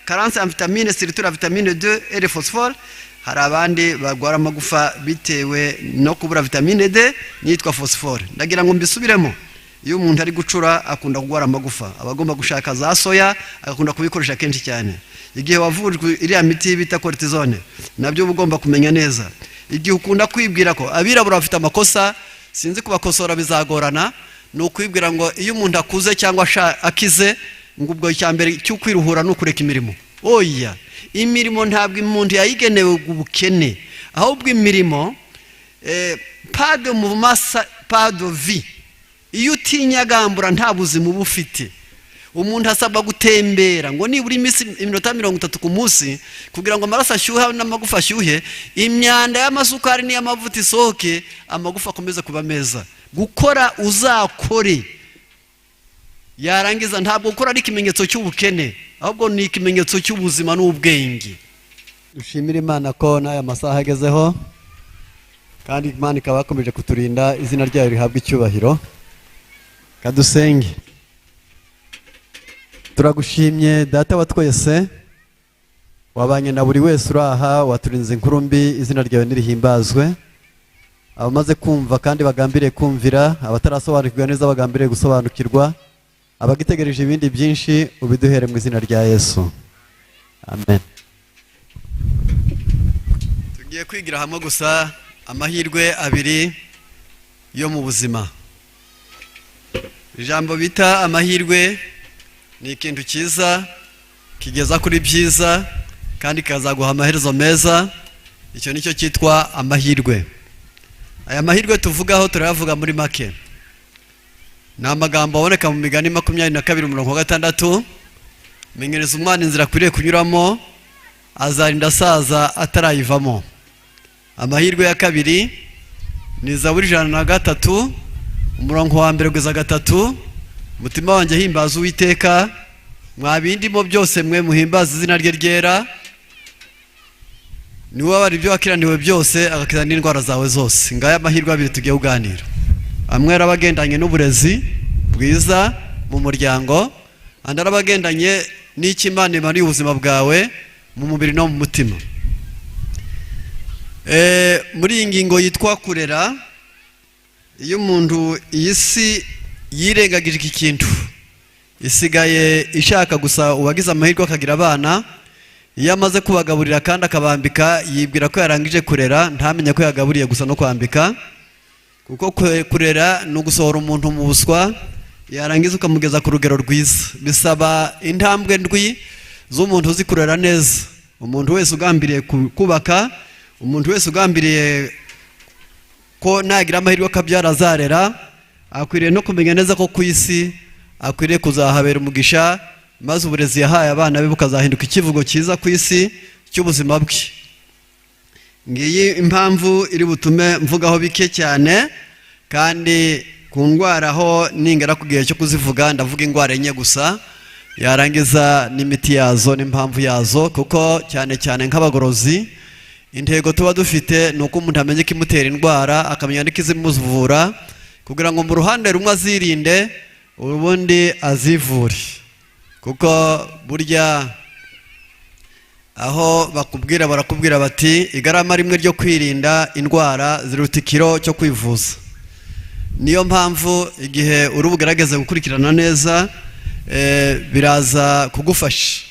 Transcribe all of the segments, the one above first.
carence en vitamine surtout la vitamine 2 et le phosphore. Hari abandi bagwara amagufa bitewe no kubura vitamine D nitwa phosphore. Ndagira ngo mbisubiremo. Iyo umuntu ari gucura akunda kugwara amagufa, abagomba gushaka za soya akunda kubikoresha kenshi cyane. Igihe wavujwe iriya miti bita cortisone nabyo ugomba kumenya neza. Igihe ukunda kwibwira ko abirabura bafite amakosa, sinzi kubakosora bizagorana, no kwibwira ngo iyo umuntu akuze cyangwa akize ngo ubwo cyambere cyo kwiruhura no kureka imirimo. Oya, imirimo ntabwo umuntu yayigenewe ubukene, ahubwo imirimo pas de mouvement pas de vie. Iyo utinyagambura nta buzima bufite. Umuntu asabwa gutembera ngo nibura iminota 30 ku munsi kugira ngo amaraso ashyuhe n'amagufa ashyuhe, imyanda y'amasukari n'iy'amavuta isohoke, amagufa akomeze kuba meza. Gukora uzakore, yarangiza ntabwo gukora ari ikimenyetso cy'ubukene, ahubwo ni ikimenyetso cy'ubuzima n'ubwenge. Dushimira Imana ko n'aya masaha agezeho, kandi Imana ikaba yakomeje kuturinda, izina ryayo rihabwa icyubahiro. Kadusenge. Turagushimye data wa twese, wabanye na buri wese uraha, waturinze inkuru mbi, izina ryawe nirihimbazwe. Abamaze kumva kandi bagambiriye kumvira, abatarasobanukirwa neza bagambiriye gusobanukirwa, abagitegereje ibindi byinshi ubiduhere mu izina rya Yesu. Amen. Tugiye kwigira hamwe gusa amahirwe abiri yo mu buzima. Ijambo bita amahirwe ni ikintu cyiza kigeza kuri byiza kandi kazaguha amaherezo meza. Icyo nicyo cyitwa amahirwe. Aya mahirwe tuvugaho turayavuga muri make. Ni amagambo aboneka mu migani 22:6. Menyereza umwana inzira akwiriye kunyuramo, azarinda asaza atarayivamo. Amahirwe ya kabiri ni Zaburi 103 umurongo wa 1-3. Mutima wanjye himbaza Uwiteka, mwabindimo byose mwe muhimbaza izina rye ryera. Niwe wabara ibyo wakiraniwe byose, agakiza n'indwara zawe zose. Ngaya amahirwe abiri tugiye kuganira. Amwe arabagendanye n'uburezi bwiza mu muryango, andi arabagendanye n'ikimana imana y'ubuzima bwawe mu mubiri no mu mutima. Muri iyi ngingo yitwa kurera, iyo umuntu iyi si yirengagije iki kintu, isigaye ishaka gusa uwagize amahirwe akagira abana. Iyo amaze kubagaburira kandi akabambika, yibwira ko yarangije kurera, ntamenye ko yagaburiye gusa no kwambika. Kuko kurera ni ugusohora umuntu mu buswa, yarangiza ukamugeza ku rugero rwiza. Bisaba intambwe ndwi z'umuntu uzi kurera neza. Umuntu wese ugambiriye kubaka, umuntu wese ugambiriye ko nagira amahirwe akabyara azarera, akwiriye no kumenya neza ko ku isi akwiriye kuzahabera umugisha, maze uburezi yahaye abana be bukazahinduka ikivugo cyiza ku isi cy'ubuzima bwe. Ngiyi impamvu iri butume mvugaho bike cyane, kandi ku ndwara ho ningera ku gihe cyo kuzivuga ndavuga indwara enye gusa, yarangiza n'imiti yazo n'impamvu yazo. Kuko cyane cyane nk'abagorozi, intego tuba dufite ni uko umuntu amenya ikimutera indwara, akamenya n'ikizimuvura, kugira ngo mu ruhande rumwe azirinde, ubundi azivure. Kuko burya aho barakubwira bati igarama rimwe ryo kwirinda indwara ziruta ikiro cyo kwivuza. Niyo mpamvu igihe uri bugerageze gukurikirana neza, biraza kugufasha.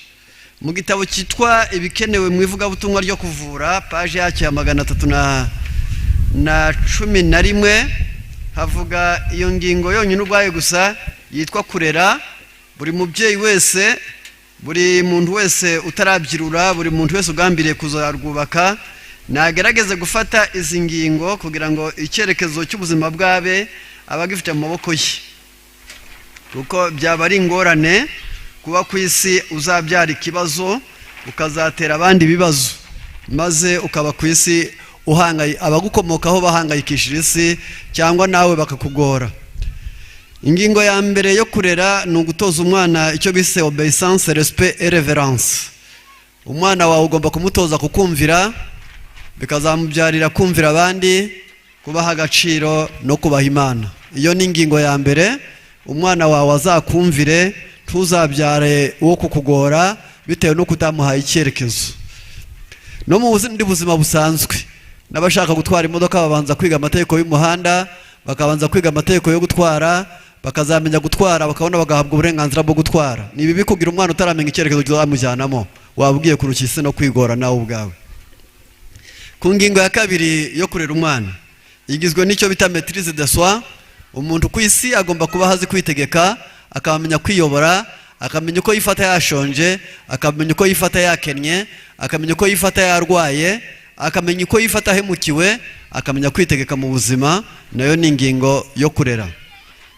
Mu gitabo cyitwa ibikenewe mu ivugabutumwa ryo kuvura, paje yacyo ya 311 havuga iyo ngingo yonyine ubwayo gusa yitwa kurera. Buri mubyeyi wese, buri muntu wese utarabyirura, buri muntu wese ugambiriye kuzarwubaka, nagerageze gufata izi ngingo kugira ngo icyerekezo cy'ubuzima bwabe abagifite mu maboko ye. Kuko byaba ari ingorane kuba ku isi uzabyara ikibazo ukazatera abandi ibibazo, maze ukaba ku isi abagukomokaho bahangayikishije isi, cyangwa nawe bakakugora. Ingingo ya mbere yo kurera ni ugutoza umwana icyo bise obeissance, respect et reverence. Umwana wawe ugomba kumutoza kukumvira, bikazamubyarira kumvira abandi, kubaha agaciro no kubaha Imana. Iyo ni ingingo ya mbere. Umwana wawe azakumvire, tuzabyare uwo kukugora, bitewe no kutamuhaye icyerekezo. No mu bundi buzima busanzwe n'abashaka gutwara imodoka babanza kwiga amategeko y'umuhanda, bakabanza kwiga amategeko yo gutwara, bakazamenya gutwara, bakabona bagahabwa uburenganzira bwo gutwara. Ni bibi kugira umwana utaramenya icyerekezo cy'amujyanamo, wabwiye kuruka isi no kwigora nawe ubwawe. Ku ngingo ya kabiri yo kurera umwana igizwe n'icyo bita maîtrise de soi. Umuntu ku isi agomba kuba hazi kwitegeka, akamenya kwiyobora, akamenya uko yifata yashonje, akamenya uko yifata yakennye, akamenya uko yifata yarwaye, akamenya uko yifata hemukiwe, akamenya kwitegeka mu buzima. Nayo ni ingingo yo kurera.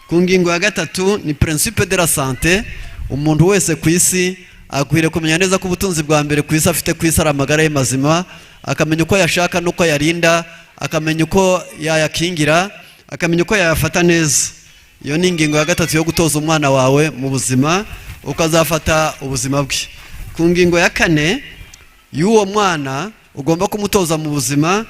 Ku ngingo ya gatatu ni principe de la santé. Umuntu wese ku isi akwiriye kumenya neza ko ubutunzi bwa mbere ku isi afite ku isi ari amagara ye mazima, akamenya uko yashaka n'uko yarinda, akamenya uko yayakingira, akamenya uko yayafata neza. Iyo ni ingingo ya gatatu yo gutoza umwana wawe mu buzima, ukazafata ubuzima bwe. Ku ngingo ya kane y'uwo mwana ugomba kumutoza mu buzima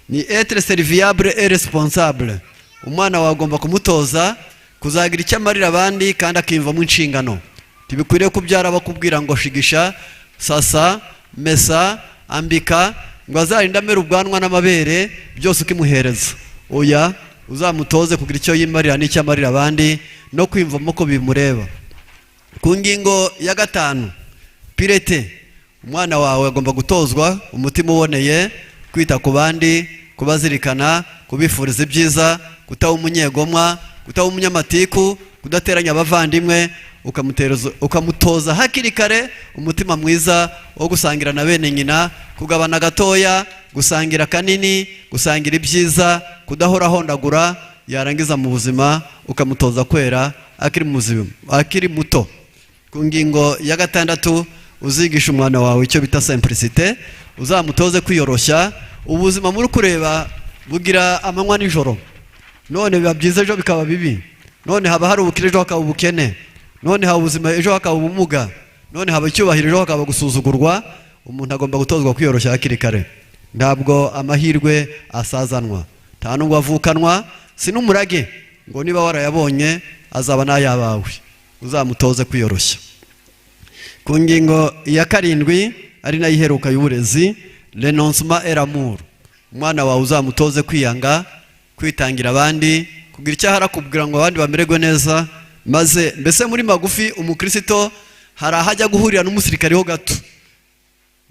ni être serviable et responsable. Umwana wawe ugomba kumutoza kuzagira icyo amarira abandi kandi akiyumvamo inshingano. Tibikwiriye kubyara bakubwira ngo shigisha, sasa, mesa, ambika, ngo azarinda amera ubwanwa n'amabere byose ukimuhereza. Oya, uzamutoze kugira icyo yimarira n'icyo amarira abandi no kwiyumvamo ko bimureba. Ku ngingo ya gatanu pirete. Umwana wawe agomba gutozwa umutima uboneye, kwita ku bandi, kubazirikana, kubifuriza ibyiza, kutaba umunyegomwa, kutaba umunyamatiku, kudateranya abavandimwe, ukamutoza hakiri kare umutima mwiza wo gusangira na bene nyina, kugabana gatoya, gusangira kanini, gusangira ibyiza, kudahora hondagura. Yarangiza mu buzima ukamutoza kwera akiri muto. Ku ngingo ya gatandatu uzigisha umwana wawe icyo bita simplicité. Uzamutoze kwiyoroshya. Ubuzima muri kureba bugira amanywa n'ijoro. None biba byiza ejo bikaba bibi. None haba hari ubukire ejo hakaba ubukene. None haba ubuzima ejo hakaba ubumuga. None haba icyubahiro ejo hakaba gusuzugurwa. Umuntu agomba gutozwa kwiyoroshya hakiri kare. Ntabwo amahirwe asazanwa, nta nubwo avukanwa, si n'umurage ngo niba warayabonye azaba n'ayabawe. Uzamutoze kwiyoroshya. Ku ngingo ya karindwi ari nayo iheruka y'uburezi, renoncement et l'amour. Umwana wawe uzamutoze kwiyanga, kwitangira abandi, kugira icyo ahara kubwira ngo abandi bamererwe neza. Maze mbese muri magufi umukristo hari ahajya guhurira n'umusirikare ho gato,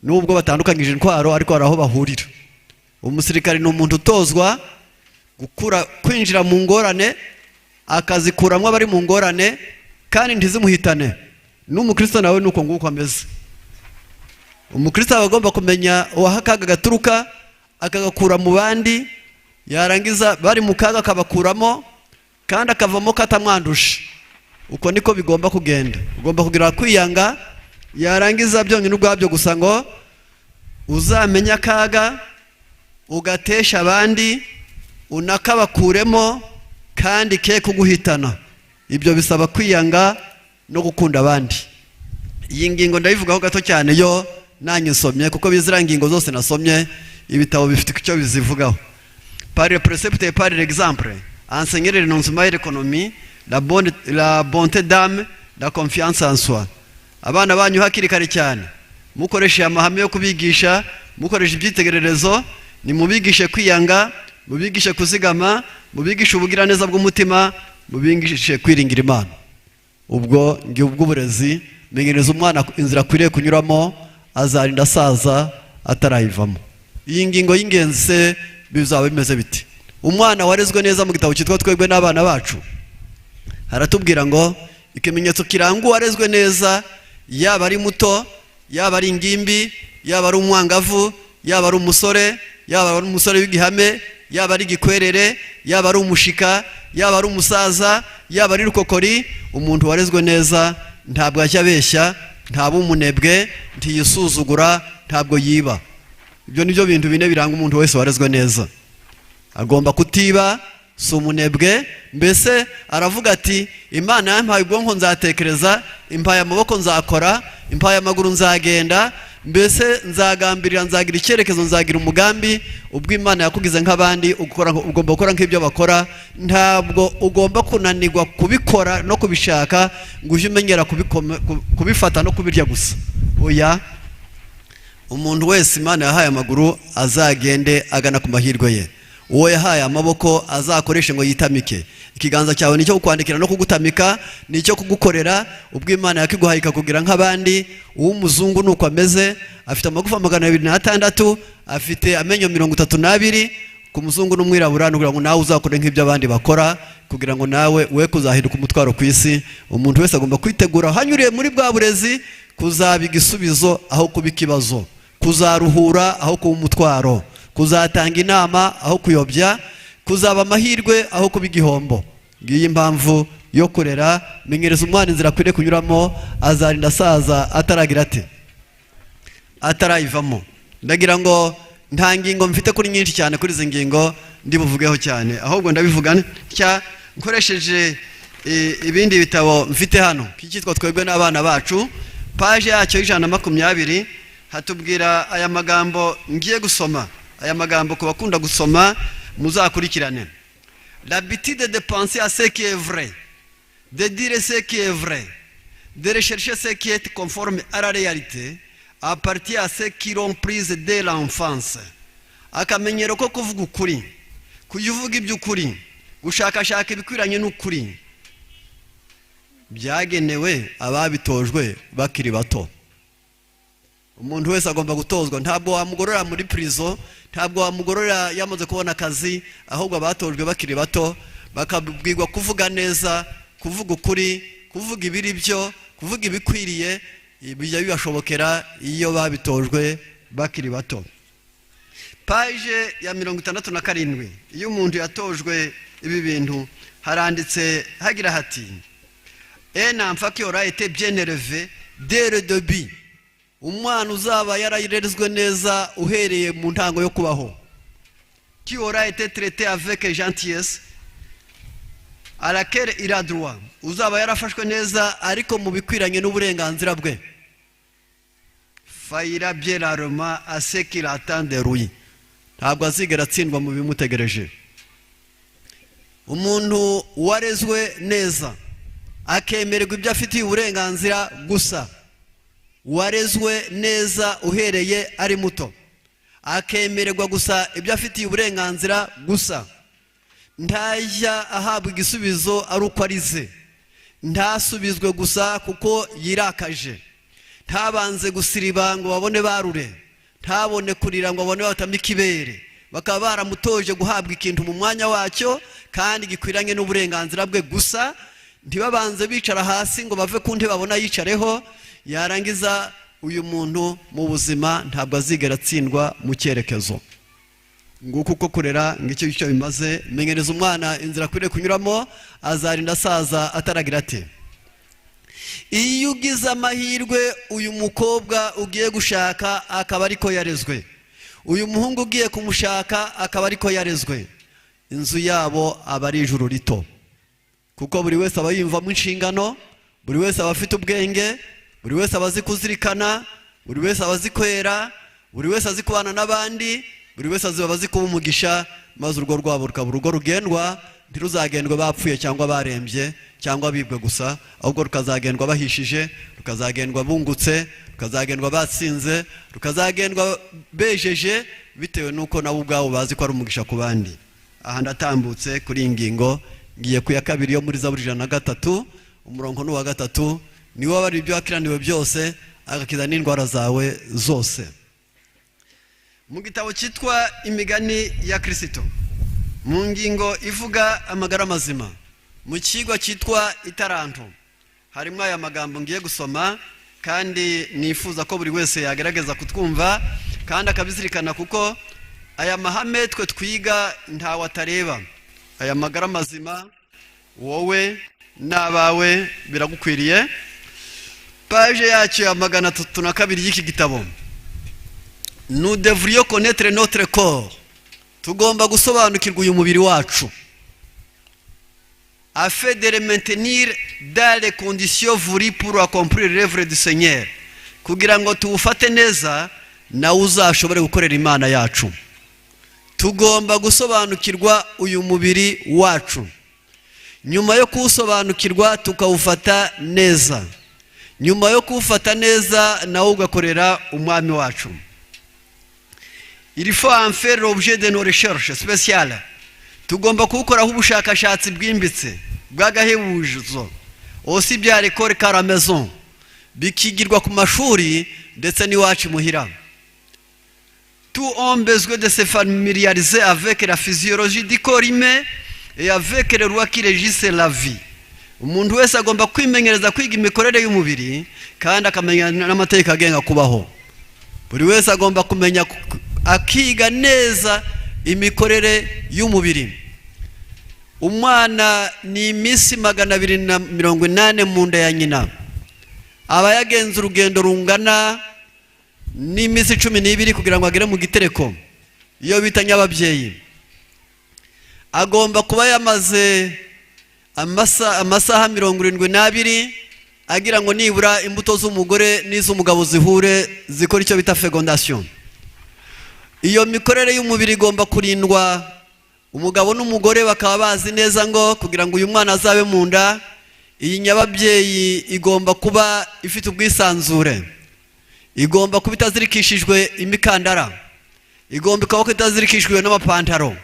nubwo batandukanyije intwaro ariko hari aho bahurira. Umusirikare ni umuntu utozwa kwinjira mu ngorane, akazikuramwo abari mu ngorane kandi ntizimuhitane. N'umukristo nawe nuko nguko ameze. Umukristo aba agomba kumenya uwahakaga gaturuka akagakura mu bandi, yarangiza bari mu kaga akabakuramo kandi akavamo katamwandusha. Uko niko bigomba kugenda. Ugomba kugira kwiyanga, yarangiza byonyine ubwabyo gusa ngo uzamenya akaga ugatesha abandi, unakabakuremo kandi ke kuguhitana. Ibyo bisaba kwiyanga no gukunda abandi. Iyi ngingo ndayivugaho gato cyane yo nanyisomye, kuko bizira ngingo zose nasomye ibitabo bifite icyo bizivugaho. Par le précepte et par l'exemple, enseigner le renoncement et l'économie, la bonté d'âme, la confiance en soi. Abana banyu hakiri kare cyane mukoresha amahame yo kubigisha, mukoresha ibyitegererezo, ni mubigishe kwiyanga, mubigishe kuzigama, mubigishe ubugira neza bw'umutima, mubigishe kwiringira Imana. Ubwo ngiye ubw'uburezi menyereza umwana inzira akwiriye kunyuramo, azarinda asaza atarayivamo. Iyi ngingo y'ingenzi bizaba bimeze biti. Umwana warezwe neza mu gitabo cyitwa Twebwe n'Abana Bacu haratubwira ngo ikimenyetso kiranga uwarezwe neza, yaba ari muto, yaba ari ingimbi, yaba ari umwangavu, yaba ari umusore, yaba ari umusore w'igihame, yaba ari igikwerere, yaba ari umushika, yaba ari umusaza, yaba ari rukokori. Umuntu warezwe neza ntabwo ajya abeshya, ntabwo umunebwe, ntiyisuzugura, ntabwo yiba. Ibyo nibyo bintu bine biranga umuntu wese warezwe neza. Agomba kutiba, si umunebwe, mbese aravuga ati Imana yampaye ubwonko nzatekereza, impaye amaboko nzakora, impaye amaguru nzagenda, mbese nzagambirira, nzagira icyerekezo, nzagira umugambi. Ubwo Imana yakugize nk'abandi ugomba gukora nk'ibyo bakora. Ntabwo ugomba kunanirwa kubikora no kubishaka ngo uje umenyera kubifata no kubirya gusa. oya, umuntu wese Imana yahaye amaguru azagende agana ku mahirwe ye, uwo yahaye amaboko azakoreshe ngo yitamike. Ikiganza cyawe nicyo kukwandikira no kugutamika, nicyo kugukorera. Ubwo Imana yakiguhaye ikakugira nk'abandi. Uw'umuzungu nuko ameze, afite amagufa 226, afite amenyo 32. Ku muzungu n'umwirabura nugira ngo nawe uzakore nk'ibyo abandi bakora, kugira ngo nawe we kuzahinduka umutwaro ku isi. Umuntu wese agomba kwitegura hanyuriye muri bwa burezi kuzaba igisubizo aho kuba ikibazo, kuzaruhura aho kuba umutwaro, kuzatanga inama aho kuyobya, kuzaba amahirwe aho kuba igihombo. Ngiyi impamvu yo kurera. Menyereza umwana inzira akwiriye kunyuramo, azarinda asaza ataragira ate, atarayivamo. Ndagira ngo nta ngingo mfite kuri nyinshi cyane kuri izi ngingo ndibuvugeho cyane, ahubwo ndabivuga nshya nkoresheje ibindi bitabo mfite hano. Kikitwa Twebwe n'Abana Bacu, page yacyo 120 hatubwira aya magambo ngiye gusoma. Aya magambo ku bakunda gusoma muzakurikirane. L'habitude de penser à ce qui est vrai, de dire ce qui est vrai, de rechercher ce qui est conforme à la réalité, appartient à ceux qui l'ont prise dès l'enfance. Akamenyero ko kuvuga ukuri, kuyivuga iby'ukuri, gushakashaka ibikwiranye n'ukuri, byagenewe ababitojwe bakiri bato. Umuntu wese agomba gutozwa. Ntabwo wamugorora muri prison, ntabwo wamugorora yamaze kubona akazi, ahubwo abatojwe bakiri bato bakabwirwa kuvuga neza, kuvuga ukuri, kuvuga ibiri byo, kuvuga ibikwiriye. Bijya bibashobokera iyo babitojwe bakiri bato. Page ya 67. Iyo umuntu yatojwe ibi bintu haranditse hagira hati: un enfant qui aura été bien élevé dès le début. Umwana uzaba yararezwe neza uhereye mu ntango yo kubaho. Qui aura été traité avec gentillesse à laquelle il a droit. Uzaba yarafashwe neza ariko mu bikwiranye n'uburenganzira bwe. Faira bien rarement à ce qu'il attend de lui. Ntabwo azigera atsindwa mu bimutegereje. Umuntu warezwe neza akemererwa ibyo afitiye uburenganzira gusa, warezwe neza uhereye ari muto akemererwa gusa ibyo afitiye uburenganzira gusa, ntajya ahabwa igisubizo ari uko arize, ntasubizwe gusa kuko yirakaje, ntabanze gusiriba ngo babone barure, ntabone kurira ngo babone batamika ibere. Bakaba baramutoje guhabwa ikintu mu mwanya wacyo kandi gikwiranye n'uburenganzira bwe gusa. Ntibabanze bicara hasi ngo bave ku ntebe babona yicareho. Yarangiza uyu muntu mu buzima ntabwo azigera atsindwa mu cyerekezo. Nguko uko kurera ngicyo cyo bimaze. Menyereza umwana inzira akwiriye kunyuramo, azarinda asaza ataragira ate. Iyo ugize amahirwe uyu mukobwa ugiye gushaka akaba ariko yarezwe, uyu muhungu ugiye kumushaka akaba ariko yarezwe, inzu yabo aba ari ijuru rito. Kuko buri wese aba yumvamo inshingano, buri wese aba afite ubwenge, buri wese aba azi kuzirikana, buri wese aba azi kwera, buri wese azi kubana n'abandi, buri wese aba azi kuba umugisha, maze urugo rwabo rukaba urugo rugendwa. Ntiruzagendwe bapfuye cyangwa barembye cyangwa bibwe gusa, ahubwo rukazagendwa bahishije, rukazagendwa bungutse, rukazagendwa batsinze, rukazagendwa bejeje, bitewe nuko nabo ubwabo bazi ko ari umugisha ku bandi. Aha ndatambutse kuri ingingo, ngiye ku ya 2 yo muri Zaburi 103 umurongo n'uwa 3. Niwe wabari ibyo wakiraniwe byose, agakiza n'indwara zawe zose. Mu gitabo cyitwa Imigani ya Kristo, mu ngingo ivuga amagara mazima, mu kigo cyitwa Itaranto, harimo aya magambo ngiye gusoma, kandi nifuza ko buri wese yagerageza kutwumva kandi akabizirikana, kuko aya mahame twe twiga ntawe atareba. Aya magara mazima wowe n'abawe biragukwiriye. Page yacyo ya 302 y'iki gitabo. Nous devrions connaître notre corps. Tugomba gusobanukirwa uyu mubiri wacu, afin de le maintenir dans les conditions voulues pour accomplir l'œuvre du Seigneur, kugira ngo tuwufate neza na uzashobore gukorera Imana yacu. Tugomba gusobanukirwa uyu mubiri wacu. Nyuma yo kuwusobanukirwa tukawufata neza, nyuma yo kuwufata neza nawe ugakorera umwami wacu. Il faut en faire l'objet de nos recherches spéciales. Tugomba kuwukoraho ubushakashatsi bwimbitse bw'agahebuzo, aussi bien à l'école qu'à la maison, bikigirwa ku mashuri ndetse n'iwacu muhira. Tout homme besoin de se familiariser avec la physiologie du corps humain et avec les lois qui régissent la vie. Umuntu wese agomba kwimenyereza kwiga imikorere y'umubiri kandi akamenya n'amategeko agenga kubaho. Buri wese agomba kumenya akiga neza imikorere y'umubiri. Umwana ni iminsi 280 mu nda ya nyina. Aba yagenze urugendo rungana n'iminsi 12 kugira ngo agere mu gitereko iyo bita nyababyeyi. Agomba kuba yamaze amasaha 72 agira ngo nibura imbuto z'umugore n'iz'umugabo zihure zikora icyo bita fecondation. Iyo mikorere y'umubiri igomba kurindwa. Umugabo n'umugore bakaba bazi neza ngo kugira ngo uyu mwana azabe mu nda, iyi nyababyeyi igomba kuba ifite ubwisanzure, igomba kuba itazirikishijwe imikandara, igomba kuba itazirikishijwe n'amapantaro,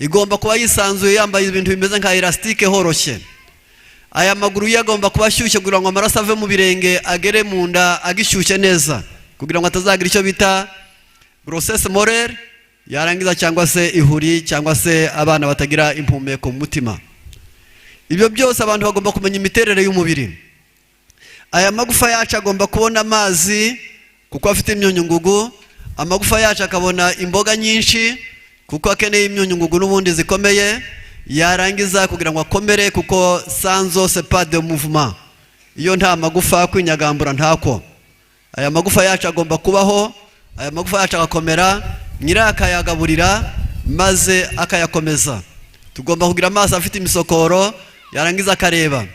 igomba kuba yisanzuye yambaye ibintu bimeze nka elastike horoshye. Aya maguru yagomba kuba ashyushye kugira ngo amaraso ave mu birenge agere mu nda agishyushye neza kugira ngo atazagira icyo bita grossesse morale yarangiza cyangwa se ihuri cyangwa se abana batagira impumeko mu mutima. Ibyo byose abantu bagomba kumenya imiterere y'umubiri. Aya magufa yacu agomba kubona amazi kuko afite imyunyungugu, amagufa yacu akabona imboga nyinshi kuko akeneye imyunyungugu n'ubundi zikomeye, yarangiza kugira ngo akomere kuko sanzo c'est pas de mouvement. Iyo nta magufa kwinyagambura ntako. Aya magufa yacu agomba kubaho, aya magufa yacu agakomera, nyira akayagaburira maze akayakomeza. Tugomba kugira amaso afite imisokoro yarangiza akareba.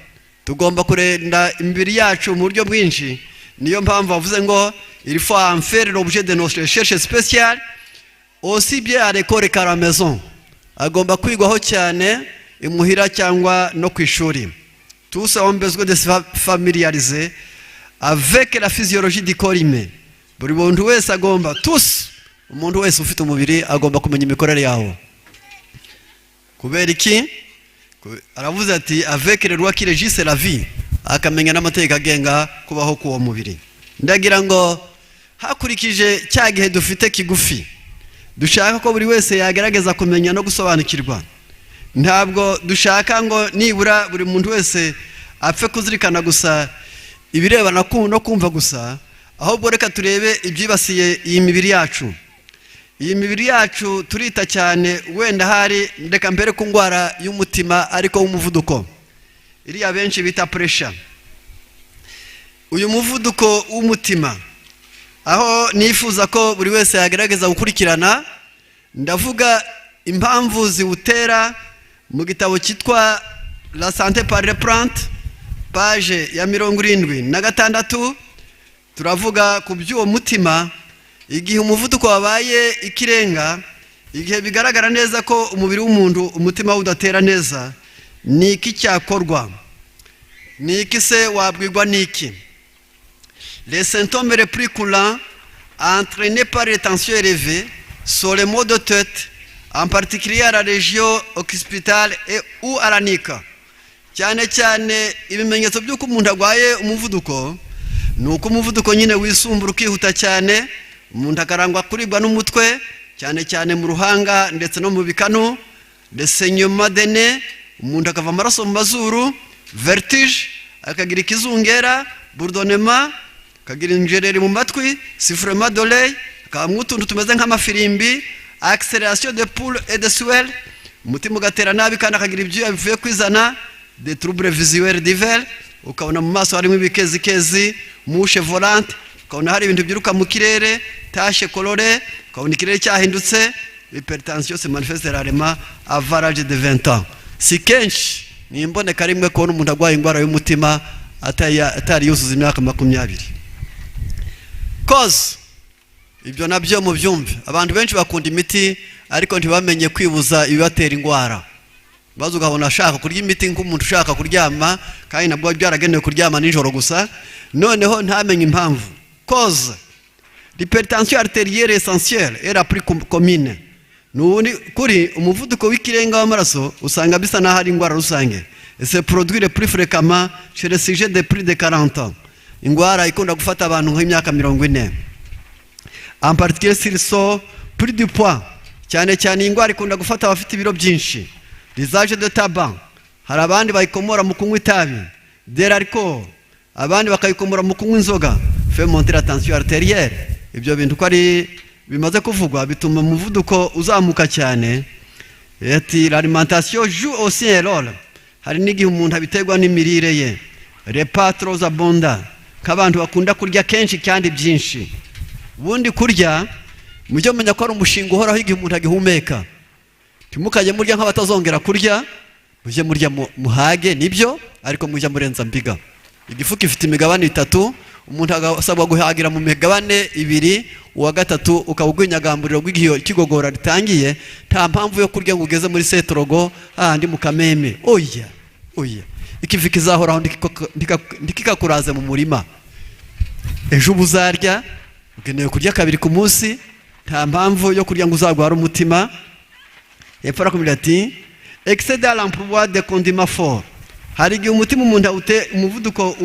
Tugomba kurenda imibiri yacu mu buryo bwinshi. Niyo mpamvu bavuze ngo il faut en faire l'objet de nos recherches spéciales aussi bien à l'école qu'à la maison. Agomba kwigwaho cyane imuhira cyangwa no kwishuri. Tous ont besoin de se familiariser avec la physiologie du corps humain. Buri muntu wese agomba umuntu wese ufite umubiri agomba kumenya imikorere yawo. Kubera iki? Aravuze ati avec les lois qui régissent la vie, akamenya n'amategeko agenga kubaho k'uwo mubiri. Ndagira ngo hakurikije cya gihe dufite kigufi, dushaka ko buri wese yagerageza kumenya no gusobanukirwa. Ntabwo dushaka ngo nibura buri muntu wese apfe kuzirikana gusa ibirebana no kumva gusa, ahubwo reka turebe ibyibasiye iyi mibiri yacu. Iyi mibiri yacu turita cyane wenda hari ndeka mbere ku ndwara y'umutima ariko w'umuvuduko, iriya benshi bita pressure. Uyu muvuduko w'umutima aho nifuza ko buri wese yagerageza gukurikirana, ndavuga impamvu ziwutera mu gitabo cyitwa La santé par les plantes page ya 76. Turavuga ku by'uwo mutima igihe umuvuduko wabaye ikirenga, igihe bigaragara neza ko umubiri w'umuntu umutima udatera neza, ni iki cyakorwa? Ni iki se wabwirwa niki? Les symptômes les plus courants entraînés par les tensions élevées sont les maux de tête, en particulier à la région occipitale et ou à la nuque. Cyane cyane ibimenyetso by'uko umuntu agwaye umuvuduko nuko umuvuduko nyine wisumbura ukihuta cyane, umuntu akarangwa kuribwa n'umutwe cyane cyane mu ruhanga ndetse no mu bikanu, le saignement des nez, umuntu akava amaraso mu mazuru, vertige, akagira ikizungera, bourdonnement, akagira injereri mu matwi, sifflement d'oreille, akaba utuntu tumeze nk'amafirimbi, accélération de pouls et de sueur, umutima ugatera nabi kandi akagira ibyuya bivuye kwizana, des troubles visuels divers, ukabona mu maso harimo ibikezikezi, mouche volante, ukabona hari ibintu byiruka mu kirere, tache colorée, ukabona ikirere cyahindutse. Hypertension se manifeste rarement avant l'âge de 20 ans. Si kenshi ni imboneka rimwe kubona umuntu agwaye indwara y'umutima atari yuzuza imyaka 20. Cause ibyo nabyo mu byumve, abantu benshi bakunda imiti ariko ntibamenye kwibuza ibibatera indwara. maze ugabona ashaka kurya imiti nk'umuntu ushaka kuryama kandi nabwo byaragenewe kuryama nijoro gusa noneho ntamenye impamvu cause l'hypertension artérielle essentielle est la plus commune nubundi kuri umuvuduko w'ikirenga w'amaraso usanga bisa naho ari indwara rusange se produit le plus fréquemment chez les sujets de plus de 40 ans indwara ikunda gufata abantu nk'imyaka 40 en particulier s'ils sont plus du poids cyane cyane indwara ikunda gufata abafite ibiro byinshi l'usage de tabac hari abandi bayikomora mu kunywa itabi de l'alcool abandi bakayikomora mu kunywa inzoga fait monter la tension artérielle ibyo bintu ko ari bimaze kuvugwa bituma umuvuduko uzamuka cyane ati l'alimentation joue aussi un rôle hari n'igihe umuntu abiterwa n'imirire ye repas trop abondants k'abantu bakunda kurya kenshi kandi byinshi ubundi kurya mujye menya ko ari umushinga uhoraho igihe umuntu agihumeka timukajye murya nk'abatazongera kurya mujye murya muhage nibyo ariko mujya murenza mbiga igifu gifite imigabane 3 umuntu agasabwa guhagira mu migabane 2 uwa gatatu ukawugwinyagamburiro rw'igihe kigogora ritangiye nta mpamvu yo kurya ngo ugeze muri setrogo ahandi mu kameme oya ikivi kizahoraho ndikikakuraze mu murima ejo buzarya ukeneye kurya 2 ku munsi nta mpamvu yo kurya ngo uzagwara umutima epfara kumira ati excéder l'emploi de condiments forts hari igihe umutima umuntu umuvuduko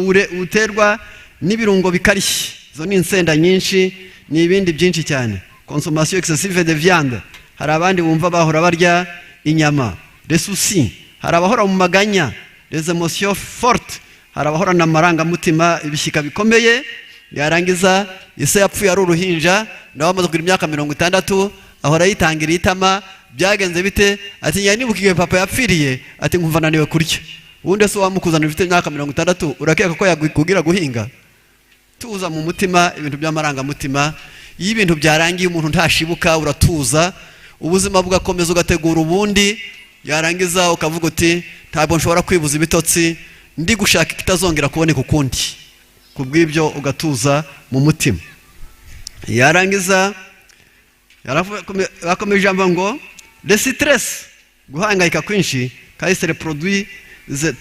uterwa n'ibirungo bikarishye zo ni insenda nyinshi n'ibindi byinshi cyane consommation excessive de viande hari abandi bumva bahora barya inyama les soucis hari abahora mu maganya les émotions fortes hari abahora n'amaranga mutima ibishyika bikomeye yarangiza ise yapfuye ari uruhinja nawe amaze kugira imyaka 60 ahora yitangira itama byagenze bite ati nyanibukiye papa yapfiriye ati nkumva naniwe kurya ubundi se wamukuzana ufite imyaka 60 urakeka ko yakugira guhinga tuza mu mutima ibintu by'amaranga mutima y'ibintu byarangiye umuntu ntashibuka uratuza ubuzima bugakomeza ugategura ubundi yarangiza ukavuga uti ntabwo nshobora kwibuza ibitotsi ndi gushaka kitazongera kuboneka ukundi kubw'ibyo ugatuza mu mutima yarangiza yarakomeje ijambo ngo le stress guhangayika kwinshi kahise le produit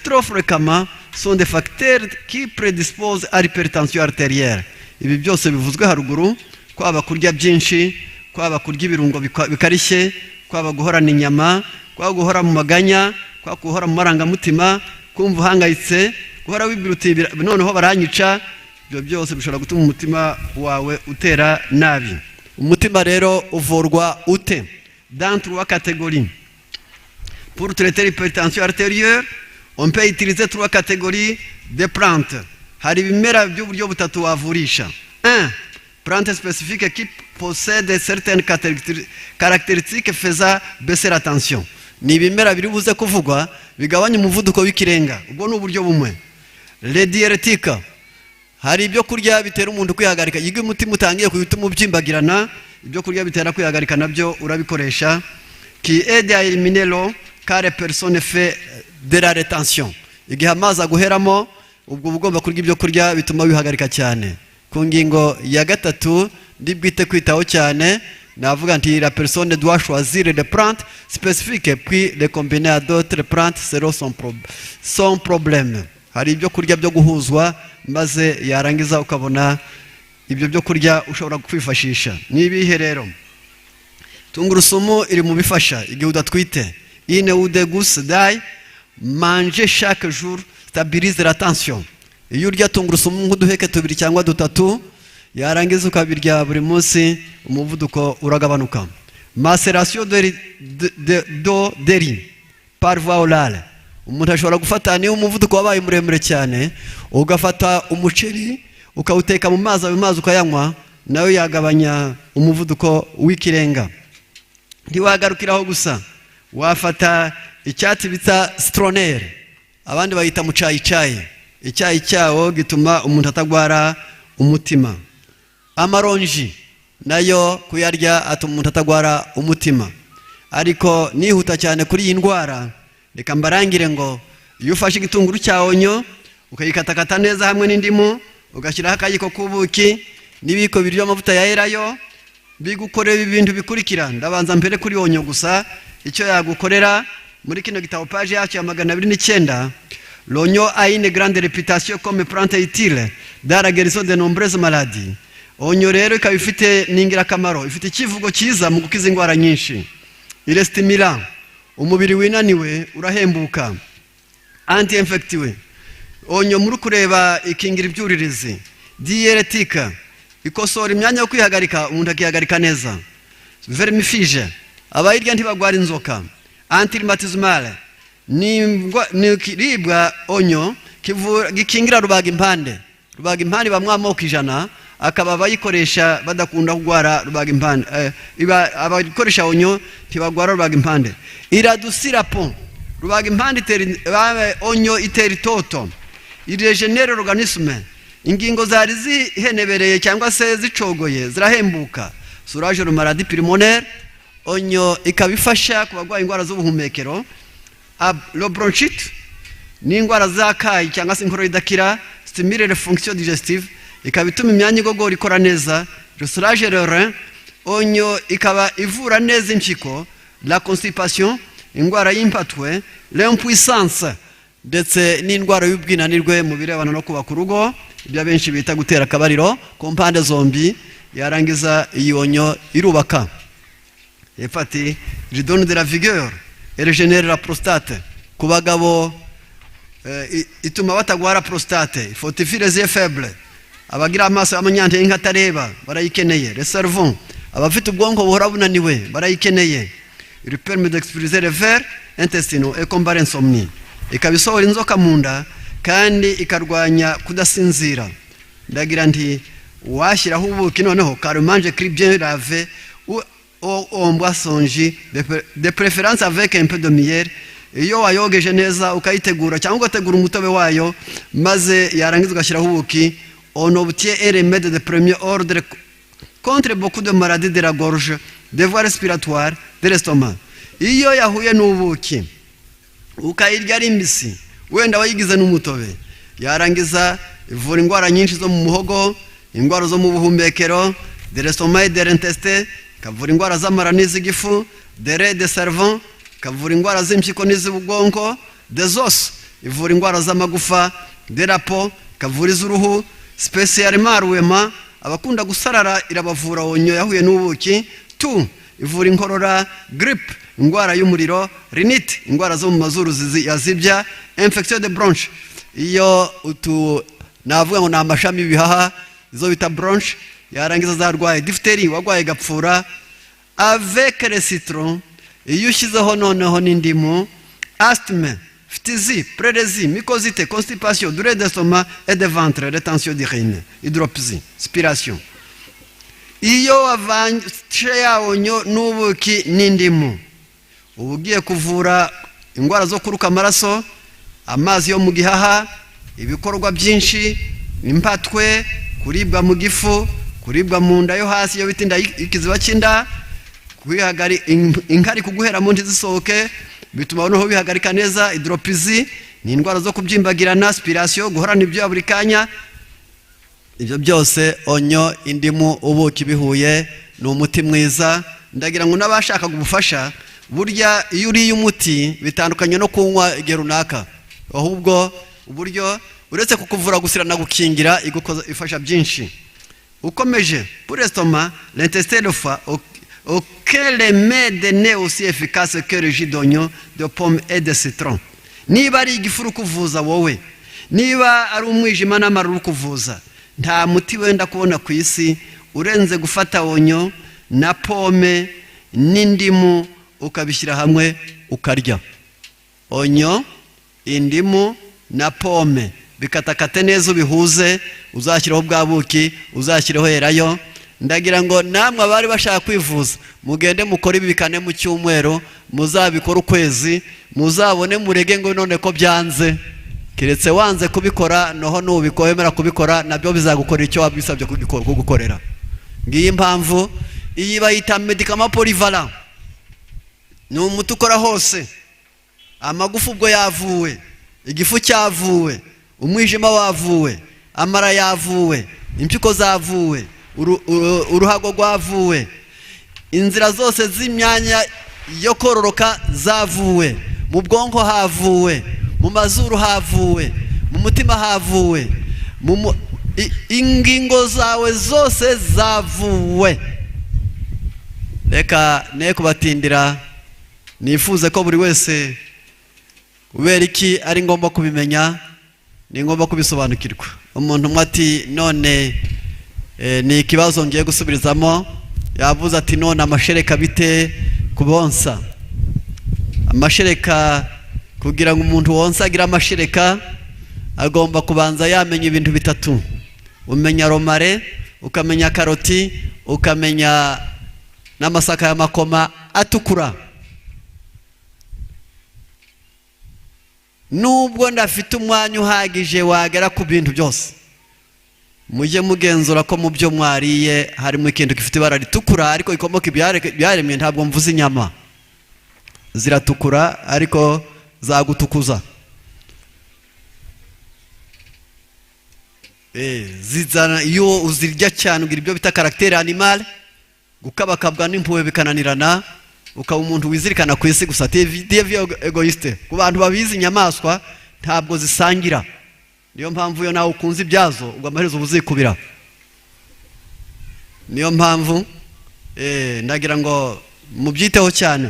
trop fréquemment sont des facteurs qui prédisposent à l'hypertension artérielle ibi byose bivuzwe haruguru kwaba kurya byinshi kwaba kurya ibirungo bikarishye kwaba guhorana inyama kwaba guhora mu maganya kwaba guhora mu maranga mutima kumva uhangayitse guhora wibiruti noneho baranyica ibyo byose bishobora gutuma umutima wawe utera nabi umutima rero uvurwa ute dans 3 catégories pour traiter l'hypertension artérieure on peut utiliser 3 catégories de plantes hari ibimera by'uburyo butatu wavurisha 1 plante spécifique qui possède certaines caractéristiques faisant baisser la tension ni ibimera biri buze kuvugwa bigabanya umuvuduko w'ikirenga ubwo ni uburyo bumwe les diurétiques hari ibyo kurya bitera umuntu kwihagarika yiga umutima utangiye kuyituma ubyimbagirana ibyo kurya bitera kwihagarika nabyo urabikoresha qui aide à éliminer l'eau car les personnes fait de la rétention igihe amazi aguheramo ubwo bugomba kurya ibyo kurya bituma wihagarika cyane ku ngingo ya gatatu ndibwite kwitaho cyane navuga nti la personne doit choisir des plantes spécifiques puis les combiner à d'autres plantes selon son problème hari ibyo kurya byo guhuzwa maze yarangiza ukabona ibyo byo kurya ushobora kwifashisha nibihe rero tungurusumu iri mu bifasha igihe udatwite une ou deux gousses d'ail manger chaque jour stabilise la tension iyo urya tungurusumu nk'uduheke 2 cyangwa 3 yarangiza ukabirya buri munsi umuvuduko uragabanuka macération d'eau de riz par voie orale umuntu ashobora gufata niba umuvuduko wabaye muremure cyane ugafata umuceri ukawuteka mu mazi ukayanywa nawe yagabanya umuvuduko w'ikirenga ntiwagarukiraho gusa wafata icyatsi bita citronelle abandi bayita mu cyayi icyayi cyawo gituma umuntu atagwara umutima amaronji nayo kuyarya atuma umuntu atagwara umutima ariko nihuta cyane kuri iyi ndwara reka mbarangire ngo iyo ufashe igitunguru cyawonyo ukayikatakata neza hamwe n'indimu ugashyiraho akayiko k'ubuki n'ibiko biryo amavuta ya elayo bigukorera ibintu bikurikira ndabanza mbere kuri onyo gusa icyo yagukorera muri kino gitabo page yacu ya 209, l'oignon a une grande réputation comme plante utile dans la guérison de nombreuses maladies. Oignon rero ikaba ifite n'ingirakamaro, ifite ikivugo cyiza mu gukiza indwara nyinshi. Il est stimulant, umubiri winaniwe urahembuka. Anti-infective, oignon muri kureba ikingira ibyuririzi. Diuretique, ikosora imyanya yo kwihagarika, umuntu akihagarika neza. Vermifige, abayirya ntibagwara inzoka. Antirheumatismale, ni kiribwa oignon gikingira rubaga impande. Rubaga impande bamwamoko 100, akaba bayikoresha badakunda kugwara rubaga impande. Abayikoresha oignon ntibagwara rubaga impande. Iradusira pont, rubaga impande oignon itera itoto. Iregenere organisme, ingingo zari zihenebereye cyangwa se zicogoye zirahembuka. Soulage le maladie pulmonaire, oignon ikabifasha kubagwaye indwara z'ubuhumekero. Le bronchite ni indwara z'akayi cyangwa se inkorora idakira, stimule les fonctions digestives, ikabituma imyanya igogora ikora neza. Le soulage le rein, oignon ikaba ivura neza impyiko. La constipation, indwara y'impatwe. L'impuissance, ndetse n'indwara y'ubwinanirwe mu birebana no kubaka urugo, ibyo benshi bita gutera akabariro ku mpande zombi. Yarangiza iyi oignon irubaka. Efati, je donne de la vigueur et régénère la prostate. Ku bagabo ituma batagwara prostate, fortifie les yeux faibles. Abagira amaso y'amanyante y'inkatareba barayikeneye. Les cerveaux, abafite ubwonko buhora bunaniwe barayikeneye. Il permet d'expulser les vers intestinaux et combattre l'insomnie. Ikabisohora inzoka mu nda kandi ikarwanya kudasinzira. Ndagira nti washyiraho ubuki noneho carrément cri bien lavé ou en boissonji de préférence avec un peu de miel. Iyo wayogeje neza ukayitegura cyangwa ugategura umutobe wayo maze yarangiza ugashyiraho ubuki, on obtient un remède de premier ordre contre beaucoup de maladies de la gorge, des voies respiratoires, de l'estomac. Iyo yahuye n'ubuki ukayirya ari mbisi, wenda wayigize n'umutobe, yarangiza ivura indwara nyinshi zo mu muhogo, indwara zo mu buhumekero, de l'estomac et de l'intestin, kavura indwara z'amara n'iz'igifu, de reins de cerveau, kavura indwara z'impyiko n'iz'ubwonko, des os, ivura indwara z'amagufa, de la peau, kavura iz'uruhu, spécialement ruema, abakunda gusarara irabavura oignon yahuye n'ubuki. Tu, ivura inkorora, grippe, indwara y'umuriro, rhinite, indwara zo mu mazuru yazibya, infection de bronche. Iyo navuga ngo n'amashami bihaha izo bita bronche, yarangiza zarwaye diphtérie, wagwaye gapfura. Avec le citron, iyo ushyizeho noneho n'indimu, asthme, phtisie, prérésie, mycosite, constipation, douleur d'estomac et de ventre, rétention d'urine, hydropsie, spiration. Iyo wavanje ya oignon n'ubuki n'indimu, uba ugiye kuvura indwara zo kuruka amaraso, amazi yo mu gihaha, ibikorwa byinshi, impatwe, kuribwa mu gifu, kuribwa mu nda yo hasi yo bitinda ikiziba cy'inda, inkari kuguhera mu ntizisohoke, bituma noneho bihagarika neza. Hydropsie ni indwara zo kubyimbagirana, spiration, guhorana ibyo buri kanya. Ibyo byose oignon, indimu, ubuki bihuye ni umuti mwiza. Ndagira ngo n'abashaka gufasha, burya iyo uriye umuti bitandukanye no kunywa igihe runaka, ahubwo uburyo uretse kukuvura gusira na gukingira ifasha byinshi. Ukomeje pour l'estomac, l'intestin, le foie, auquel remède n'est aussi efficace que le jus d'oignon, de pomme et de citron. Niba ari igifuru kuvuza wowe, niba ari umwijima n'amaruru kuvuza, nta muti wenda kubona ku isi urenze gufata oignon na pomme n'indimu ukabishyira hamwe ukarya. Oignon, indimu na pomme bikatakate neza ubihuze, uzashyiraho bwa buki, uzashyiraho herayo. Ndagira ngo namwe abari bashaka kwivuza mugende mukora ibikane mu cyumweru, muzabikora ukwezi, muzabone murege ngo none ko byanze. Kiretse wanze kubikora noho nubikwemera kubikora nabyo bizagukora icyo wabisabye kugukorera. Ngiye impamvu iyi bayita medicament polyvalent, ni umuti ukora hose. Amagufu ubwo yavuwe, igifu cyavuwe, umwijima wavuwe, amara yavuwe, impyiko zavuwe, uruhago rwavuwe, inzira zose z'imyanya yo kororoka zavuwe, mu bwonko havuwe, mu mazuru havuwe, mu mutima havuwe, ingingo zawe zose zavuwe. Reka ne kubatindira, nifuze ko buri wese kubera iki ari ngombwa kubimenya, ni ngombwa kubisobanukirwa. Umuntu umwe ati none ni ikibazo ngiye gusubirizamo, yavuze ati none amashereka bite kubonsa? Amashereka, kugira ngo umuntu wonsa agira amashereka agomba kubanza yamenya ibintu bitatu: umenya romare, ukamenya karoti, ukamenya n'amasaka y'amakoma atukura. Nubwo ndafite umwanya uhagije wagera ku bintu byose, mujye mugenzura ko mu byo mwariye harimo ikintu gifite ibara ritukura ariko ikomoka ibyaremwe. Ntabwo mvuze inyama, ziratukura ariko zagutukuza. Zizana iyo uzirya cyane ugira ibyo bita caractère animal, gukabakabwa n'impuhwe bikananirana, ukaba umuntu wizirikana ku isi gusa. Devie egoiste, ku bantu babizi inyamaswa ntabwo zisangira. Niyo mpamvu yo nawe ukunze ibyazo ubwo amaherezo ubuzikubira. Niyo mpamvu ndagira ngo mubyiteho cyane.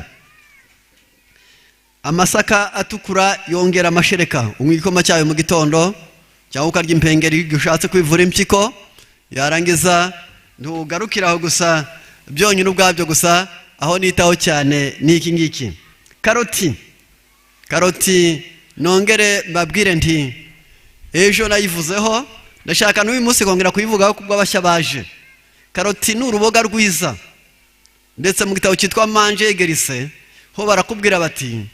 Amasaka atukura yongera amashereka. Unywa igikoma cyayo mu gitondo cyangwa ukarya impengeri ushatse kwivura impyiko, yarangiza ntugarukiraho gusa byonyine ubwabyo gusa. Aho nitaho cyane ni iki ngiki: karoti. Karoti nongere mbabwire nti ejo nayivuzeho, ndashaka n'uyu munsi kongera kuyivugaho kubwo abashya baje. Karoti ni uruboga rwiza, ndetse mu gitabo cyitwa Manger et Guérir ho barakubwira bati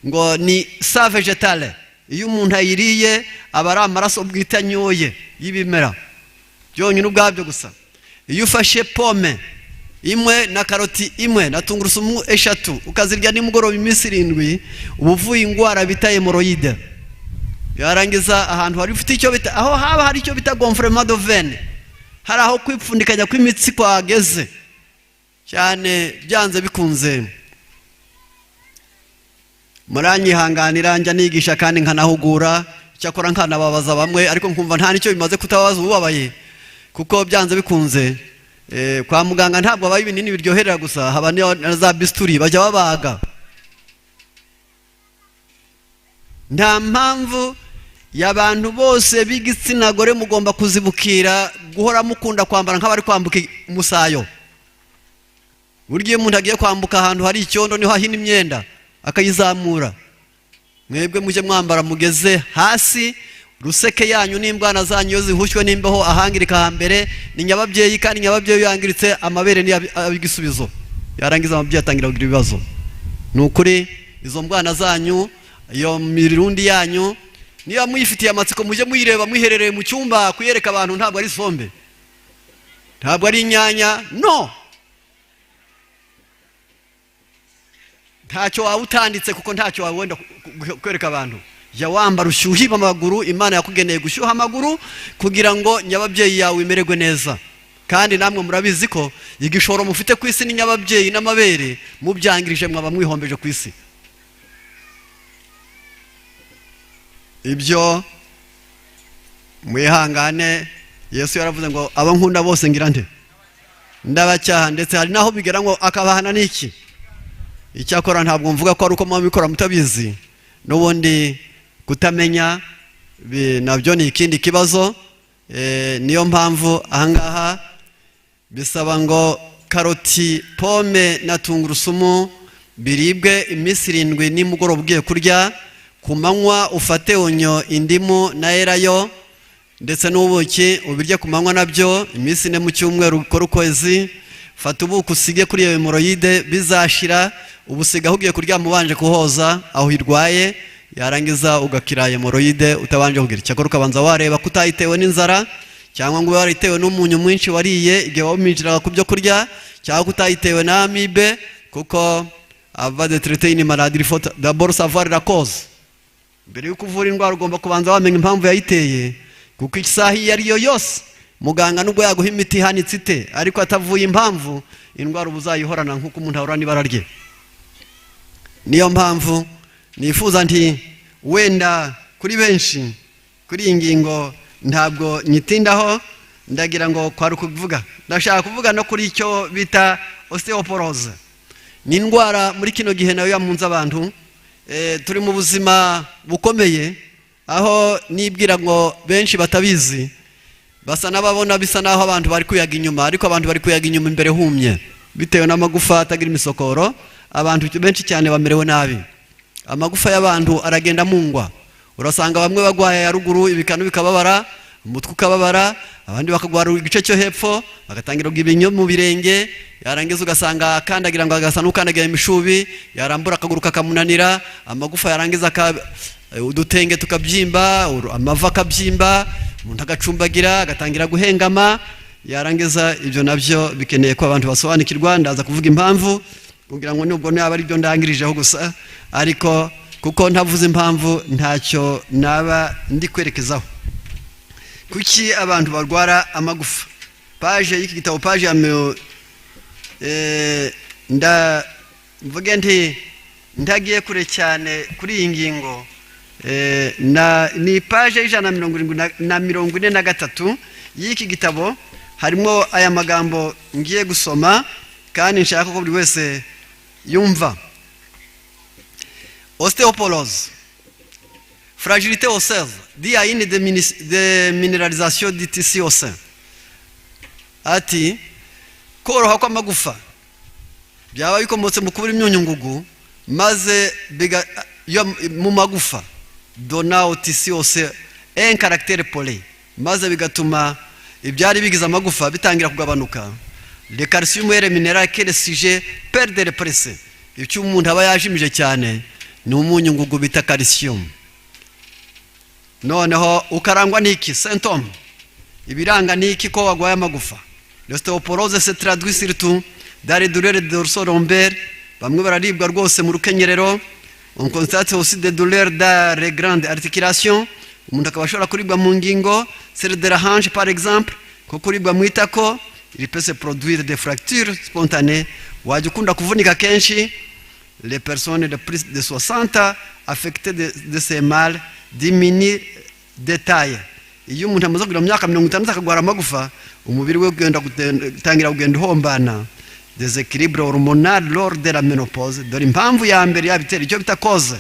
ngo ni sa vegetale. Iyo umuntu ayiriye aba ari amaraso bwite anyoye y'ibimera byonyine ubwabyo gusa. Iyo ufashe pome imwe na karoti imwe na tungurusumu eshatu ukazirya nimugoroba iminsi 7, uba uvuye indwara bita hemorrhoide. Yarangiza ahantu hari ufite icyo bita, aho haba hari icyo bita gonflement de veine, hari aho kwipfundikanya kw'imitsi kwageze cyane, byanze bikunze muranyihanganira njya nigisha kandi nkanahugura, cyakora nkanababaza bamwe, ariko nkumva nta nicyo bimaze kutababaza ubabaye, kuko byanze bikunze kwa muganga ntabwo abaye ibinini biryoherera gusa, haba na za bisturi bajya babaga. Nta mpamvu y'abantu bose b'igitsina gore mugomba kuzibukira guhora mukunda kwambara nk'abari kwambuka umusayo. Burya iyo umuntu agiye kwambuka ahantu hari icyondo niho ahina imyenda akayizamura. Mwebwe mujye mwambara mugeze hasi, ruseke yanyu n'imbwana zanyu iyo zihushywe n'imbeho ahangirika hambere ni nyababyeyi, kandi nyababyeyi yangiritse amabere ni abigisubizo. Yarangiza amabyeyi atangira kugira ibibazo. Ni ukuri izo mbwana zanyu, iyo mirundi yanyu, niba muyifitiye amatsiko mujye muyireba muherereye mu cyumba kuyereka abantu. Ntabwo ari sombe, ntabwo ari inyanya, no. Ntacyo waba utanditse kuko ntacyo waba wenda kwereka abantu. Jya wambara ushyuhiba amaguru, Imana yakugeneye gushyuha amaguru kugira ngo nyababyeyi yawe imererwe neza. Kandi namwe murabizi ko igishoro mufite ku isi ni nyababyeyi n'amabere, mubyangirije mwaba mwihombeje ku isi. Ibyo mwihangane. Yesu yaravuze ngo abo nkunda bose ngira nte ndabacyaha, ndetse hari naho bigera ngo akabahana n'iki. Icyakora ntabwo mvuga ko ari uko mwabikora mutabizi, n'ubundi kutamenya nabyo ni ikindi kibazo. Niyo mpamvu ahangaha bisaba ngo karoti, pome na tungurusumu biribwe iminsi 7 nimugoroba ugiye kurya. Ku manywa ufate onyo, indimu na erayo ndetse n'ubuki ubirye ku manywa nabyo iminsi 4 mu cyumweru ukora ukwezi. Fata ubuki usige kuri iyo hemorrhoide, bizashira. Ubusiga ugiye kurya mubanje kuhoza aho irwaye, yarangiza ugakira hemorrhoide utabanje kugira. Cyakora ukabanza wareba kutayitewe n'inzara, cyangwa ngo waritewe n'umunyu mwinshi wariye igihe waminjiraga ku byo kurya, cyangwa kutayitewe na amibe, kuko ava de traiter une maladie, il faut d'abord savoir la cause. Mbere yuko uvura indwara ugomba kubanza wamenya impamvu yayiteye, kuko isaha iyo ari yo yose muganga nubwo yaguha imiti ihanitse ite, ariko atavuye impamvu indwara ubuzayihorana nk'uko umuntu ahorana ibara rye. Niyo mpamvu nifuza nti wenda kuri benshi kuri iyi ngingo ntabwo nyitindaho, ndagira ngo kwari kuvuga, ndashaka kuvuga no kuri icyo bita osteoporose. Ni indwara muri kino gihe nayo yamunze abantu. Turi mu buzima bukomeye, aho nibwira ngo benshi batabizi, basa n'ababona bisa naho abantu bari kuyaga inyuma, ariko abantu bari kuyaga inyuma imbere humye, bitewe n'amagufa atagira imisokoro. Abantu benshi cyane bamerewe nabi, amagufa y'abantu aragenda mungwa. Urasanga bamwe bagwaye ya ruguru, ibikanu bikababara, umutwe ukababara, abandi bakagwara igice cyo hepfo, bagatangira ibinyo mu birenge, yarangiza ugasanga akandagira ngo agasa n'ukandagira imishubi, yarambura akaguru kakamunanira, amagufa yarangiza udutenge tukabyimba, amava akabyimba, umuntu agacumbagira, agatangira guhengama. Yarangiza ibyo nabyo bikeneye ko abantu basobanukirwa. Ndaza kuvuga impamvu kugira ngo nubwo naba ari byo ndangirijeho gusa, ariko kuko ntavuze impamvu ntacyo naba ndi kwerekezaho. Kuki abantu barwara amagufa? Page y'iki gitabo, page ya mvuge nti ndagiye kure cyane kuri iyi ngingo, ni page y'143 y'iki gitabo. Harimo aya magambo ngiye gusoma kandi nshaka ko buri wese yumva. Ostéoporose, fragilité osseuse due à une déminéralisation du tissu osseux. Ati koroha kw'amagufa byaba bikomotse mu kubura imyunyungugu maze mu magufa, donna au tissu osseux un caractère polé, maze bigatuma ibyari bigize amagufa bitangira kugabanuka. Le calcium est le minéral que le sujet perd de represse. Icyo umuntu aba yajimije cyane ni umunyungugu bita calcium. Noneho ukarangwa n'iki symptôme, ibiranga n'iki ko wagwaye amagufa. L'ostéoporose se traduit surtout dans les douleurs dorso-lombaires, bamwe bararibwa rwose mu rukenyerero. On constate aussi des douleurs dans les grandes articulations, umuntu akaba ashobora kuribwa mu ngingo, celle de la hanche par exemple, ko kuribwa mu itako. Il peut se produire des fractures spontanées. Wajya ukunda kuvunika kenshi. Les personnes de plus de 60 ans affectées de ces mal diminuent de taille. Iyo umuntu amaze kugira mu myaka 50 akagwara amagufa, umubiri we utangira kugenda uhombana. Déséquilibre hormonal lors de la ménopause. Dore impamvu ya mbere yabitera icyo bita cause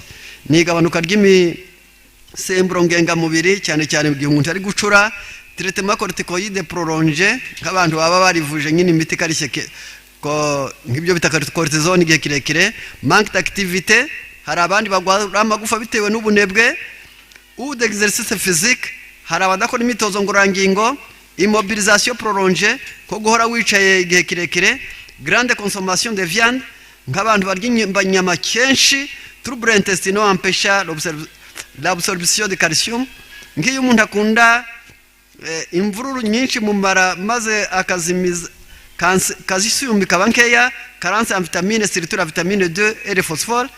ni igabanuka ry'imisemburo ngengamubiri, cyane cyane igihe umuntu ari gucura. Traitement corticoïde prolongé, nk'abantu baba barivuje nyine imiti karishye ko nk'ibyo bita cortisone igihe kirekire. Manque d'activité, hari abandi bagwara amagufa bitewe n'ubunebwe. Ou d'exercice physique, hari abadakora imitozo ngororangingo. Immobilisation prolongée, ko guhora wicaye igihe kirekire. Grande consommation de viande, nk'abantu barya inyama kenshi. Trouble intestinaux empêcha l'absorption de calcium, nk'iyo umuntu akunda imvururu nyinshi mu mara maze akazimiza calcium ikaba nkeya. Carence en vitamine, surtout la vitamine 2 et le phosphore.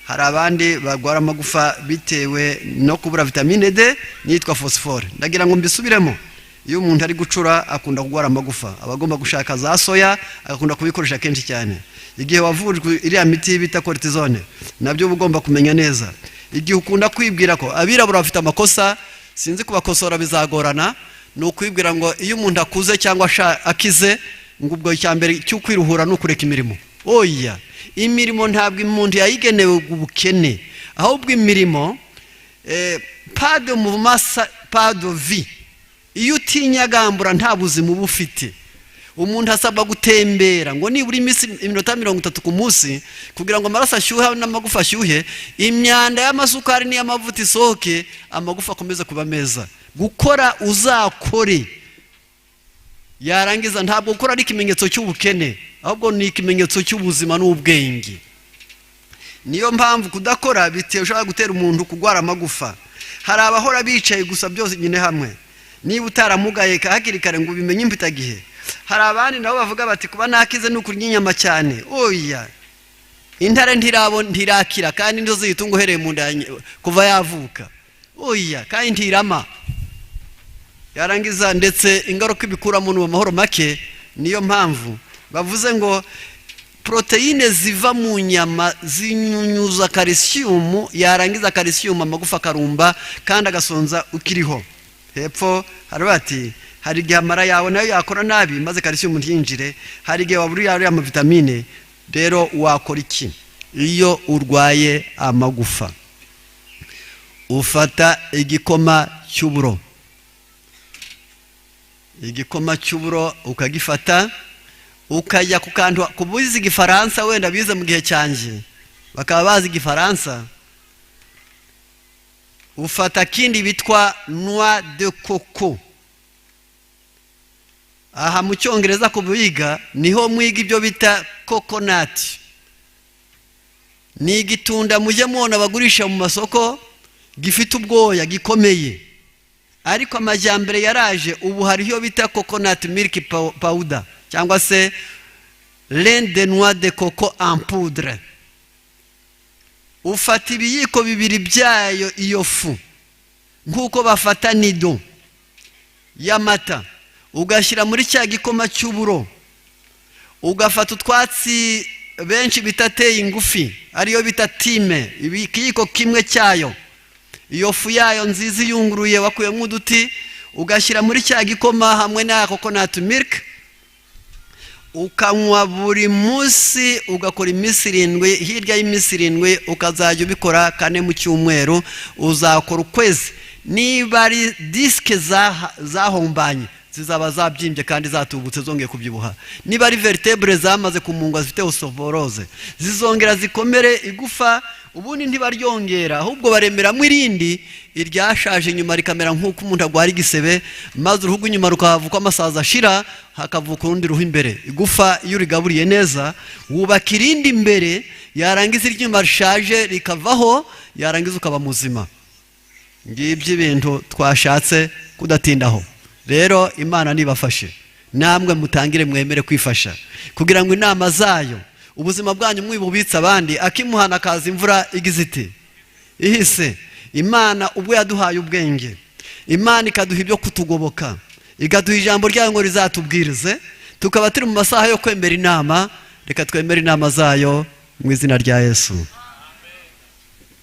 Hari abandi bagwara amagufa bitewe no kubura vitamine D nitwa phosphore. Ndagira ngo mbisubiremo, iyo umuntu ari gucura akunda kugwara amagufa, abagomba gushaka za soya, agakunda kubikoresha kenshi cyane. Igihe wavujwe iriya miti bita cortisone, nabyo ugomba kumenya neza. Igihe ukunda kwibwira ko abirabura bafite amakosa, sinzi kubakosora bizagorana, no kwibwira ngo iyo umuntu akuze cyangwa akize ngo ubwo cyambere cyo kwiruhura no kureka imirimo. Oya, imirimo ntabwo umuntu yayigenewe ubukene, ahubwo imirimo pas de mouvement, pas de vie. Iyo utinyagambura nta buzima uba ufite. Umuntu asabwa gutembera ngo nibura iminota 30 ku munsi kugira ngo amaraso ashyuhe n'amagufa ashyuhe, imyanda y'amasukari n'iy'amavuta isohoke, amagufa akomeze kuba meza. Gukora uzakore, yarangiza ntabwo gukora ari ikimenyetso cy'ubukene, ahubwo ni ikimenyetso cy'ubuzima n'ubwenge. Niyo mpamvu kudakora biteshobora gutera umuntu kugwara amagufa. Hari abahora bicaye gusa byose nyine hamwe. Niba utaramugaye hakiri kare ngo ubimenye impitagihe. Hari abandi nabo bavuga bati kuba nakize n'ukurya inyama cyane. Oya, intare ntirakira kandi ndo zitungo hereye mu nda kuva yavuka. Oya, kandi ntirama. Yarangiza ndetse ingaruka ibikuramo mu mahoro make. Niyo mpamvu bavuze ngo poroteyine ziva mu nyama zinyunyuza calcium, yarangiza calcium amagufa akarumba kandi agasonza ukiriho. Hepfo hari bati hari igihe amara yawe nayo yakora nabi maze calcium ntiyinjire, hari igihe waburiye ari amavitamine. Rero wakora iki iyo urwaye amagufa? Ufata igikoma cy'uburo, igikoma cy'uburo ukagifata ukajya ku kantu kubuzi igifaransa, wenda bize mu gihe cyanjye bakaba bazi igifaransa. Ufata kindi bitwa noix de coco. Aha mu cyongereza kubiga niho mwiga ibyo bita coconut. Ni igitunda mujye mubona bagurisha mu masoko gifite ubwoya gikomeye, ariko amajyambere yaraje ubu hariho bita coconut milk powder cyangwa se laine de noix de coco en poudre. Ufata ibiyiko bibiri byayo iyo fu nkuko bafata nido y'amata, ugashyira muri cya gikoma cy'uburo, ugafata utwatsi benshi bitateye ingufi ariyo bita time, ikiyiko kimwe cyayo, iyo fu yayo nziza yunguruye wakuyemo uduti, ugashyira muri cya gikoma hamwe na coconut milk, ukanywa buri munsi, ugakora iminsi 7, hirya y'iminsi 7 ukazajya ubikora 4 mu cyumweru, uzakora ukwezi. Niba ari disike zahombanye zizaba zabyimbye kandi zatubutse zongeye kubyibuha. Niba ari vertebre zamaze kumungwa zifite osteoporose zizongera zikomere igufa, ubundi ntibaryongera ahubwo baremeramo irindi iryashaje nyuma rikamera nk'uko umuntu agwara igisebe, maze uruhu inyuma rukavuka amasaza ashira hakavuka urundi ruhu imbere. Igufa iyo urigaburiye neza wubaka irindi imbere, yarangiza iryuma rishaje rikavaho, yarangiza ukaba muzima. Ngibyo ibintu twashatse kudatindaho. Rero Imana nibafashe, namwe mutangire mwemere kwifasha kugira ngo inama zayo ubuzima bwanyu mwibubitsa abandi. Akimuhana kaza imvura igiziti ihise. Imana ubwo yaduhaye ubwenge, Imana ikaduha ibyo kutugoboka, ikaduha ijambo ryayo ngo rizatubwirize, tukaba turi mu masaha yo kwemera inama. Reka twemere inama zayo mu izina rya Yesu.